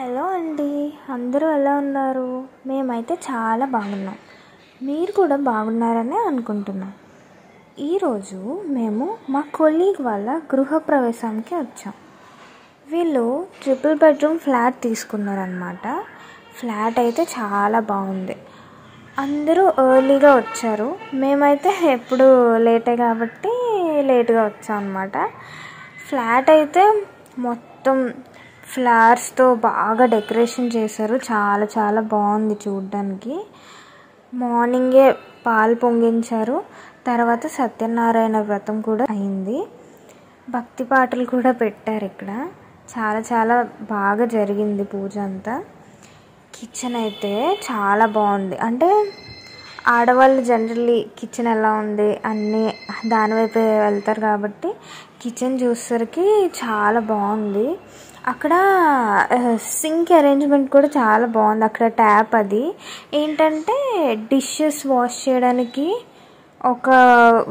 Hello అండి, అందరూ ఎలా ఉన్నారు? మేమైతే చాలా బాగున్నాం. మీరు కూడా బాగున్నారనే అనుకుంటున్నాం. ఈరోజు మేము మా కొలీగ్ వాళ్ళ గృహప్రవేశానికి వచ్చాం. వీళ్ళు 3 బెడ్రూమ్ ఫ్లాట్ తీసుకున్నారనమాట. ఫ్లాట్ అయితే చాలా బాగుంది. అందరూ ఎర్లీగా వచ్చారు. మేమైతే ఎప్పుడు లేటే కాబట్టి లేట్గా వచ్చాం అనమాట. ఫ్లాట్ అయితే మొత్తం ఫ్లవర్స్తో బాగా డెకరేషన్ చేశారు. చాలా చాలా బాగుంది చూడ్డానికి. మార్నింగే పాలు పొంగించారు. తర్వాత సత్యనారాయణ వ్రతం కూడా అయింది. భక్తి పాటలు కూడా పెట్టారు ఇక్కడ. చాలా చాలా బాగా జరిగింది పూజ అంతా. కిచెన్ అయితే చాలా బాగుంది. అంటే ఆడవాళ్ళు జనరల్లీ కిచెన్ ఎలా ఉంది అన్నీ దానివైపే వెళ్తారు కాబట్టి కిచెన్ చూసేసరికి చాలా బాగుంది. అక్కడ సింక్ అరేంజ్మెంట్ కూడా చాలా బాగుంది. అక్కడ ట్యాప్ అది ఏంటంటే డిషెస్ వాష్ చేయడానికి ఒక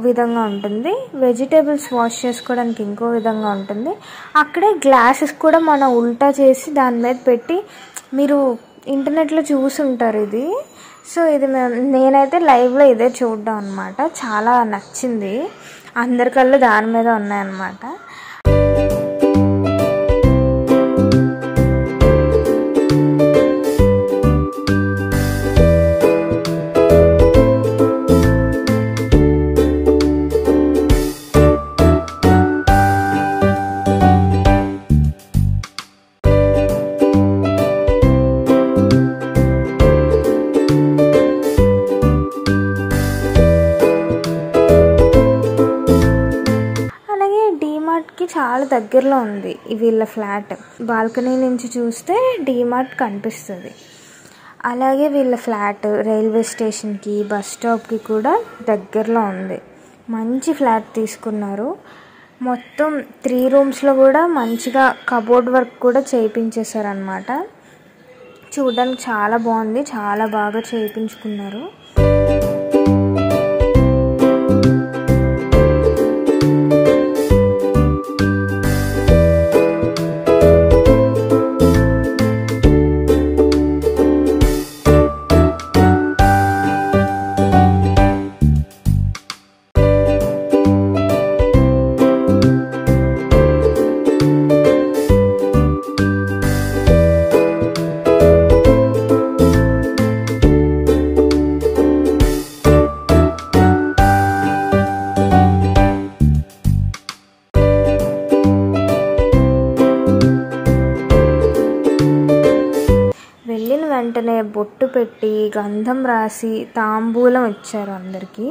విధంగా ఉంటుంది, వెజిటేబుల్స్ వాష్ చేసుకోవడానికి ఇంకో విధంగా ఉంటుంది. అక్కడే గ్లాసెస్ కూడా మనం ఉల్టా చేసి దాని మీద పెట్టి, మీరు ఇంటర్నెట్లో చూసి ఉంటారు ఇది. సో ఇది నేనైతే లైవ్లో ఇదే చూడడం అనమాట. చాలా నచ్చింది. అందరికల్లా దాని మీద ఉన్నాయన్నమాట. డీమార్ట్కి చాలా దగ్గరలో ఉంది వీళ్ళ ఫ్లాట్. బాల్కనీ నుంచి చూస్తే డీమార్ట్ కనిపిస్తుంది. అలాగే వీళ్ళ ఫ్లాట్ రైల్వే స్టేషన్కి, బస్ స్టాప్కి కూడా దగ్గరలో ఉంది. మంచి ఫ్లాట్ తీసుకున్నారు. మొత్తం 3 రూమ్స్లో కూడా మంచిగా కబోర్డ్ వర్క్ కూడా చేయించేశారు అనమాట. చూడడానికి చాలా బాగుంది. చాలా బాగా చేయించుకున్నారు. వెళ్ళిన వెంటనే బొట్టు పెట్టి గంధం రాసి తాంబూలం ఇచ్చారు అందరికీ.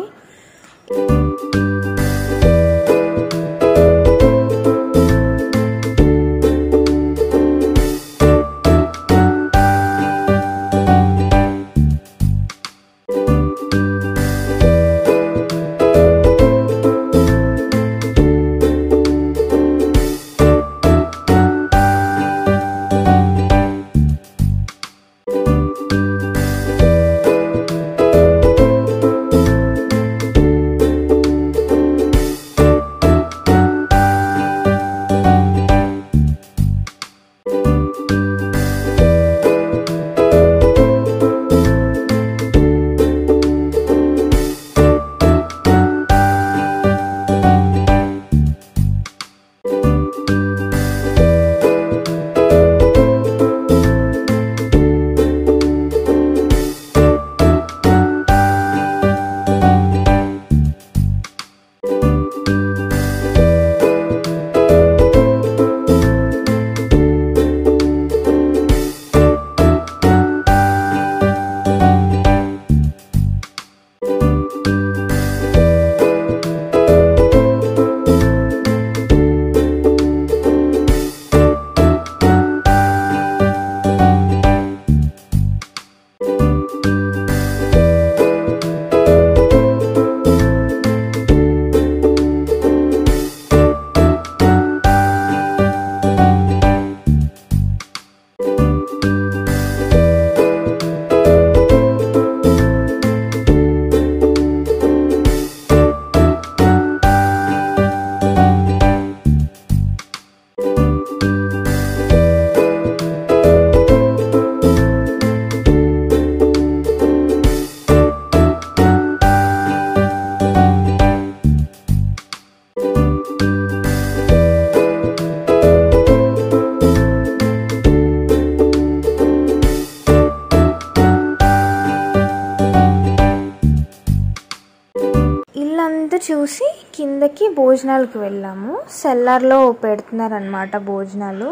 చూసి కిందకి భోజనాలకు వెళ్ళాము. సెల్లార్లో పెడుతున్నారనమాట భోజనాలు.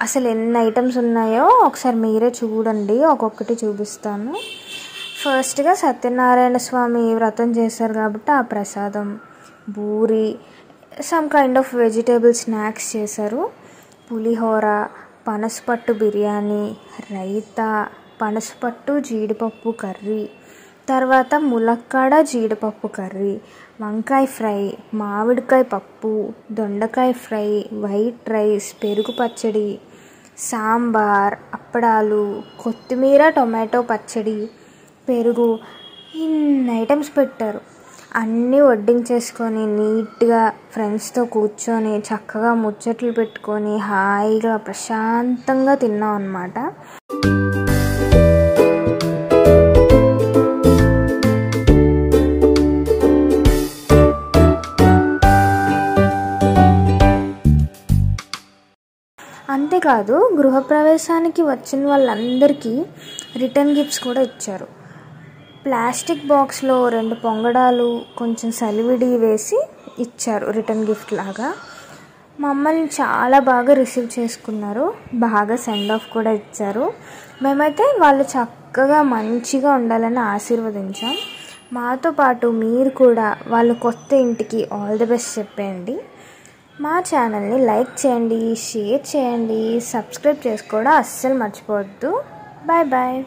అసలు ఎన్ని ఐటమ్స్ ఉన్నాయో ఒకసారి మీరే చూడండి, ఒక్కొక్కటి చూపిస్తాను. ఫస్ట్గా సత్యనారాయణ స్వామి వ్రతం చేశారు కాబట్టి ఆ ప్రసాదం, బూరి, some kind of vegetable snacks చేశారు. పులిహోర, పనసపట్టు బిర్యానీ, రైతా, పనసపట్టు జీడిపప్పు కర్రీ, తర్వాత ములక్కాడ జీడిపప్పు కర్రీ, వంకాయ ఫ్రై, మామిడికాయ పప్పు, దొండకాయ ఫ్రై, వైట్ రైస్, పెరుగు పచ్చడి, సాంబార్, అప్పడాలు, కొత్తిమీర టొమాటో పచ్చడి, పెరుగు, ఇన్ని ఐటమ్స్ పెట్టారు. అన్నీ వడ్డించేసుకొని నీట్గా ఫ్రెండ్స్తో కూర్చొని చక్కగా ముచ్చట్లు పెట్టుకొని హాయిగా ప్రశాంతంగా తిన్నాం అన్నమాట. అంతేకాదు గృహప్రవేశానికి వచ్చిన వాళ్ళందరికీ రిటర్న్ గిఫ్ట్స్ కూడా ఇచ్చారు. ప్లాస్టిక్ బాక్స్లో 2 పొంగడాలు, కొంచెం సలివిడి వేసి ఇచ్చారు రిటర్న్ గిఫ్ట్ లాగా. మమ్మల్ని చాలా బాగా రిసీవ్ చేసుకున్నారు, బాగా సెండ్ ఆఫ్ కూడా ఇచ్చారు. మేమైతే వాళ్ళు చక్కగా మంచిగా ఉండాలని ఆశీర్వదించాం. మాతో పాటు మీరు కూడా వాళ్ళ కొత్త ఇంటికి ఆల్ ది బెస్ట్ చెప్పండి. మా ఛానల్ని లైక్ చేయండి, షేర్ చేయండి, సబ్స్క్రైబ్ చేసుకోవడం అస్సలు మర్చిపోవద్దు. Bye bye.